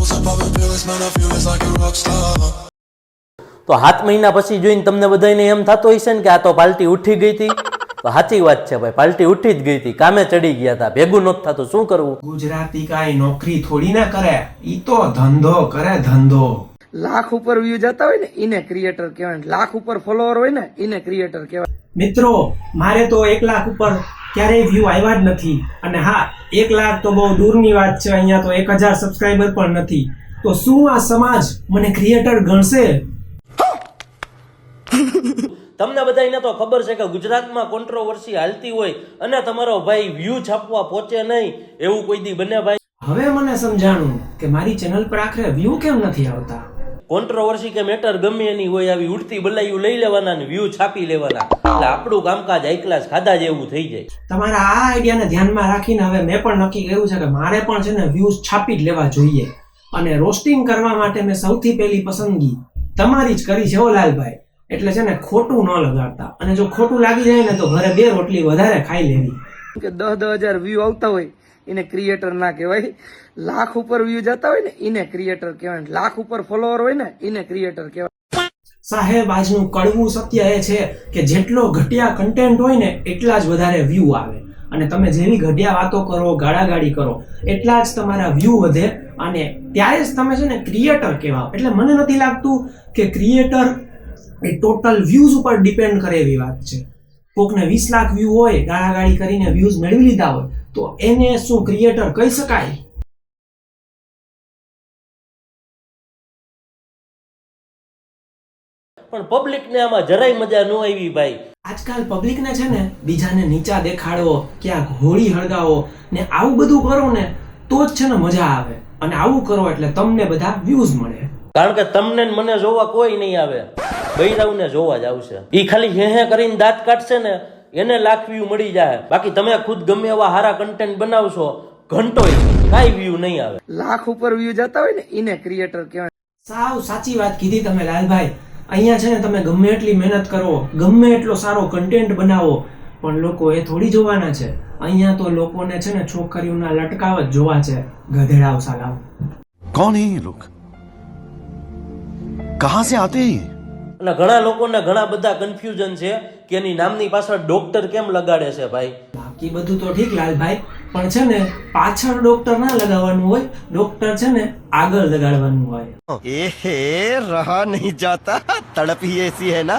તો 7 મહિના પછી જોઈને તમને બધાને એમ થતો હશે ને કે આ તો પાર્ટી ઉઠી ગઈ હતી. તો સાચી વાત છે ભાઈ, પાર્ટી ઉઠી જ ગઈ હતી, કામે ચડી ગયા હતા, ભેગું નહોતું થતું, શું કરવું? ગુજરાતી કાંઈ નોકરી થોડી ના કરે, ઈ તો ધંધો કરે, ધંધો. લાખ ઉપર વ્યૂ જતા હોય ને એને ક્રિએટર કહેવાય, લાખ ઉપર ફોલોવર હોય ને એને ક્રિએટર કહેવાય. મિત્રો, મારે તો 1 લાખ ઉપર ક્યારેય વ્યૂ આવ્યા જ નથી. અને હા, 1 લાખ તો બહુ દૂરની વાત છે, અહીંયા તો 1000 સબસ્ક્રાઇબર પણ નથી. તો શું આ સમાજ મને ક્રિએટર ગણશે? તમને બધાને તો ખબર છે કે ગુજરાતમાં કોન્ટ્રોવર્સી હાલતી હોય અને તમારો ભાઈ વ્યૂ છાપવા પહોંચે નહીં, એવું કોઈ દી બને ભાઈ? હવે મને સમજાણું કે મારી ચેનલ પર આખરે વ્યૂ કેમ નથી આવતા. કોન્ટ્રોવર્સી કે મેટર ગમે એની હોય, આવી ઉડતી બલાયું લઈ લેવાના ને વ્યૂ છાપી લેવાના, એટલે આપણું કામકાજ હાઈ ક્લાસ ખાધા જેવું થઈ જાય. તમારા આ આઈડિયાને ધ્યાનમાં રાખીને હવે મેં પણ નક્કી કર્યું છે કે મારે પણ છે ને વ્યૂઝ છાપી જ લેવા જોઈએ. અને રોસ્ટિંગ કરવા માટે મેં સૌથી પહેલી પસંદગી તમારી જ કરી છે ઓ લાલભાઈ. એટલે છે ને ખોટું ન લગાડતા, અને જો ખોટું લાગી જાય ને તો ઘરે 2 રોટલી વધારે ખાઈ લેવી. કે 10,000 વ્યૂ આવતા હોય એને ક્રિએટર ના કહેવાય, લાખ ઉપર વ્યૂ જતા હોય ને એને ક્રિએટર કહેવાય, લાખ ઉપર ફોલોવર હોય ને એને ક્રિએટર કહેવાય. સાહેબ, આજનું કડવું સત્ય એ છે કે જેટલો ઘટિયા કન્ટેન્ટ હોય ને એટલા જ વધારે વ્યૂ આવે. અને તમે જેવી ઘટિયા વાતો કરો, ગાળાગાળી કરો, એટલા જ તમારા વ્યૂ વધે, અને ત્યારે જ તમે છે ને ક્રિએટર કહેવાય. એટલે મને નથી લાગતું કે ક્રિએટર એ ટોટલ વ્યૂઝ ઉપર ડિપેન્ડ કરે એવી વાત છે. કોકને 20 લાખ વ્યૂ હોય, ગાળાગાળી કરીને વ્યૂઝ મેળવી લીધા હોય, તો એને શું ક્રિએટર કહી શકાય? પણ પબ્લિકને આમાં જરાય મજા ન આવી ભાઈ. આજકાલ પબ્લિકને છે ને બીજાને નીચા દેખાડવો, ક્યાંક હોળી હળગાવો ને આવું બધું કરો ને તો જ છે ને મજા આવે. અને આવું કરો એટલે તમને બધા વ્યૂઝ મળે. કારણ કે તમને ને મને જોવા કોઈ નહીં આવે, બૈરાવને જોવા જ આવશે. ઈ ખાલી હે કરીને દાંત કાઢશે ને એને લાખ વ્યૂ મળી જાય. બાકી તમે ખુદ ગમે એવા સારા કન્ટેન્ટ બનાવશો, ઘંટોય કાંઈ વ્યૂ નહીં આવે. લાખ ઉપર વ્યૂ જતા હોય ને એને ક્રિએટર કહેવાય. સાવ સાચી વાત કીધી તમે લાલભાઈ. અહીંયા છે ને તમે ગમે એટલી મહેનત કરો, ગમે એટલો સારો કન્ટેન્ટ બનાવો, પણ લોકો એ થોડી જોવાના છે. અહીંયા તો લોકોને છે ને છોકરીઓના લટકાવ જ જોવા છે. ગધેડાઓ સાલાવ. कौन है ये लोग, कहां से आते हैं? અને ઘણા લોકોને ઘણા બધા કન્ફ્યુઝન છે કે એની નામની પાછળ ડોક્ટર કેમ લગાડે છે ભાઈ. બાકી બધું તો ઠીક લાલભાઈ, પણ છે ને પાછળ ડોક્ટર ના લગાવવાનું હોય, ડોક્ટર છે ને આગળ લગાડવાનું હોય. एहे रहा नहीं जाता, तड़प ही ऐसी है ना.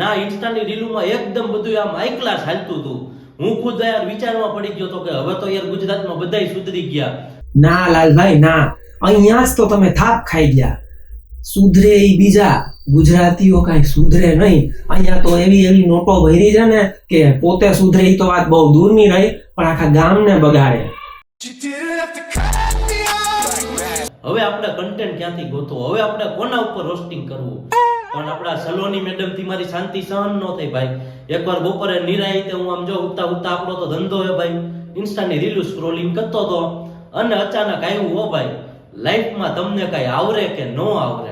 ના, ઇન્સ્ટાની રીલોમાં એકદમ બધું આમ હાઈ ક્લાસ હાલતું હતું. હું ખુદ યાર વિચારમાં પડી ગયો તો કે હવે તો યાર ગુજરાતમાં બધાય સુધરી ગયા. ના લાલભાઈ ના, અહીંયા જ તો તમે થાપ ખાઈ ગયા. સુધરે ઈ બીજા, ગુજરાતીઓ કઈ સુધરે નહીં. અહીંયા તો એવી નોટો ભરી છે ને કે પોતે સુધરે ઈ તો વાત બહુ દૂરની રહી, પણ આખા ગામને બગાડે. હવે આપણે કન્ટેન્ટ ક્યાંથી ગોતો, હવે આપણે કોના ઉપર રોસ્ટિંગ કરવું? પણ આપણા સલોની મેડમ થી મારી શાંતિ સહન ન થઈ ભાઈ. એકવાર બપોરે નિરાયતે હું આમ જો ઉતા આપણો તો ધંધો હે ભાઈ, ઇન્સ્ટાની રીલ સ્ક્રોલિંગ કરતો હતો, અને અચાનક આવ્યું હો ભાઈ, લાઈફમાં તમને કઈ આવરે કે ન આવરે.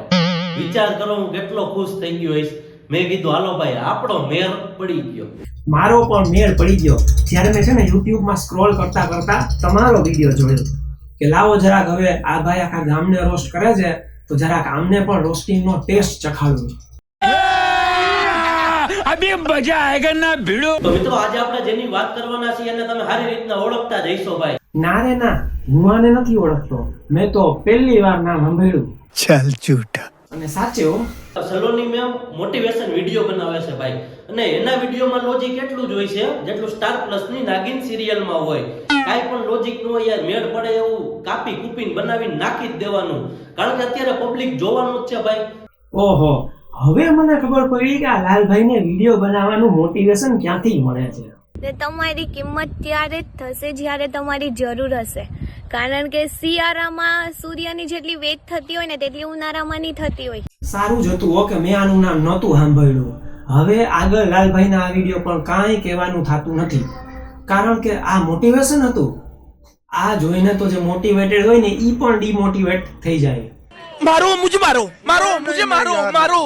વિચાર કરો હું કેટલો ખુશ થઈ ગયો હોઈશ. મેં કીધું હાલો ભાઈ આપણો મેર પડી ગયો. મારો પણ મેળ પડી ગયો જ્યારે મેં છે ને YouTube માં સ્ક્રોલ કરતા કરતા તમારો વિડીયો જોયો કે લાવો જરાક હવે આ ભાઈ આખા ગામને રોસ્ટ કરે છે, તો જરાક આમને પણ રોસ્ટિંગ નો ટેસ્ટ ચખાડું. अभी मजा आएगा ना भिड़ो. તો મિત્રો આજે આપણે જેની વાત કરવાના છીએ એને તમે સારી રીતના ઓળખતા જઈશો ભાઈ. ના રે ના, હું આને નથી ઓળખતો. મેં તો પહેલી વાર નામ સાંભળ્યું. चल झूठा. અને સાચે હો, સલોની મેમ મોટિવેશન વિડીયો બનાવે છે ભાઈ, અને એના વિડીયોમાં લોજિક એટલું જ હોય છે જેટલું સ્ટાર પ્લસ ની નાગિન સિરિયલમાં હોય. કાંઈ પણ લોજિક નો યાર મેળ પડે એવું કાપી કૂપીને બનાવીને નાખી જ દેવાનું, કારણ કે અત્યારે પબ્લિક જોવાનું જ છે ભાઈ. ઓહો, હવે મને ખબર પડી કે આ લાલભાઈને વિડીયો બનાવવાનું મોટિવેશન ક્યાંથી મળે છે. તમારી કિંમત ત્યારે જ થશે જ્યારે તમારી જરૂર હશે. કારણ કે શિયાળામાં સૂર્યની જેટલી વેચ થતી હોય ને તેટલી ઉનાળામાં નહીં થતી હોય. સારું જ હતું કે મેં આનું નામ નહોતું સાંભળ્યું. હવે આગળ લાલભાઈના આ વિડીયો પણ કાંઈ કહેવાનું થતું નથી, કારણ કે આ મોટિવેશન હતું. આ જોઈને તો જે મોટિવેટેડ હોય ને ઈ પણ ડિમોટિવેટ થઈ જાય. मारो मुझे मारो, मारो मुझे मारो, मारो.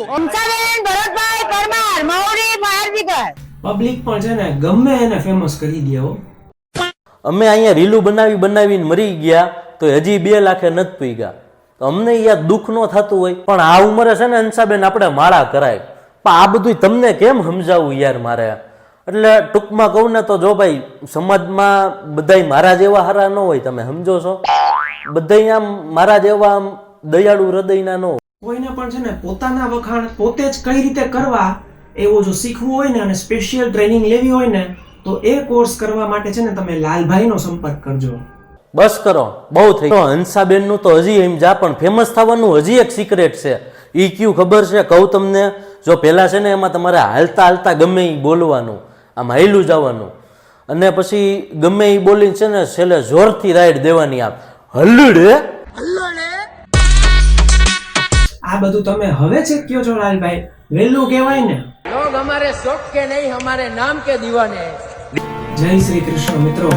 ભરતભાઈ પરમાર, મૌરી ફાયર બ્રિગેડ. પબ્લિક પણ છે ને ગમે એને ફેમસ કરી દે હો. અમે અહીંયા રીલું બનાવીને મરી ગયા તો હજી 2 લાખે નથી પૂગ્યા. તો અમને યાર દુઃખ ન થતું હોય, પણ આ ઉંમરે છે ને હંસાબેન આપણે માળા કરાય. પણ આ બધું તમને કેમ સમજાવવું યાર મારે? એટલે ટૂંકમાં કહું ને તો જો ભાઈ, સમાજમાં બધાય મારા જેવા હારા ન હોય, તમે સમજો છો? બધાય આમ મારા જેવા આમ દયાળુ હૃદયના ન હોય. કોઈને પણ છે ને પોતાના વખાણ પોતે જ કઈ રીતે કરવા એવું જો શીખવું હોય ને અને સ્પેશિયલ ટ્રેનિંગ લેવી હોય ને તો એ કોર્સ કરવા માટે છે ને તમે લાલભાઈનો સંપર્ક કરજો. બસ કરો, બહુ થઈ ગયું. હંસાબેન નું તો હજી એમ જા, પણ ફેમસ થવાનું હજી એક સિક્રેટ છે. ઈ કયું ખબર છે? કહું તમને. જો પેલા છે ને એમાં તમારે હાલતા હાલતા ગમે એ બોલવાનું, આમ હાયલું જવાનું, અને પછી ગમે એ બોલીને છે ને છેલ્લે જોરથી રાઈડ દેવાની, આમ હલ્લુડે. આ બધું તમે હવે છે કયો છો લાલભાઈ? વહેલું કહેવાય ને. लोग हमारे शौक के नहीं हमारे नाम के दीवाने हैं. જય શ્રી કૃષ્ણ મિત્રો.